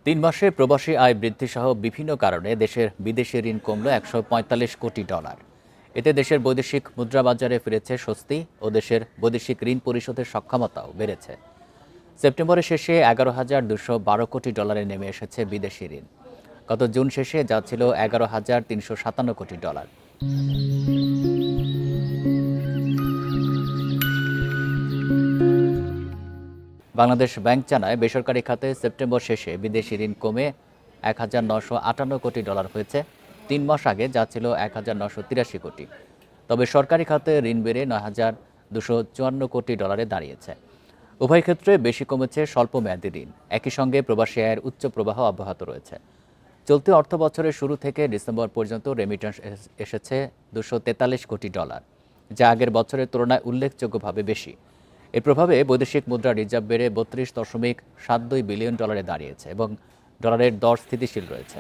৩ মাসে প্রবাসী আয় বৃদ্ধিসহ বিভিন্ন কারণে দেশের বিদেশি ঋণ কমল ১৪৫ কোটি ডলার। এতে দেশের বৈদেশিক মুদ্রা বাজারে ফিরেছে স্বস্তি ও দেশের বৈদেশিক ঋণ পরিশোধের সক্ষমতাও বেড়েছে। সেপ্টেম্বরের শেষে ১১,২১২ কোটি ডলারে নেমে এসেছে বিদেশি ঋণ। গত জুন শেষে যা ছিল ১১,৩৫৭ কোটি ডলার। বাংলাদেশ ব্যাংক জানায়, বেসরকারি খাতে সেপ্টেম্বর শেষে বিদেশি ঋণ কমে ১,৯৫৮ কোটি ডলার হয়েছে ৩ মাস আগে, যা ছিল ১,৯৮৩ কোটি। তবে সরকারি খাতে ঋণ বেড়ে ৯,২৫৪ কোটি ডলারে দাঁড়িয়েছে। উভয় ক্ষেত্রে বেশি কমেছে স্বল্প মেয়াদী ঋণ। একই সঙ্গে প্রবাসী আয়ের উচ্চ প্রবাহ অব্যাহত রয়েছে। চলতি অর্থ বছরের শুরু থেকে ডিসেম্বর পর্যন্ত রেমিটেন্স এসেছে ২৪৩ কোটি ডলার, যা আগের বছরের তুলনায় উল্লেখযোগ্যভাবে বেশি। এর প্রভাবে বৈদেশিক মুদ্রা রিজার্ভ বেড়ে ৩২.৭২ বিলিয়ন ডলারে দাঁড়িয়েছে এবং ডলারের দর স্থিতিশীল রয়েছে।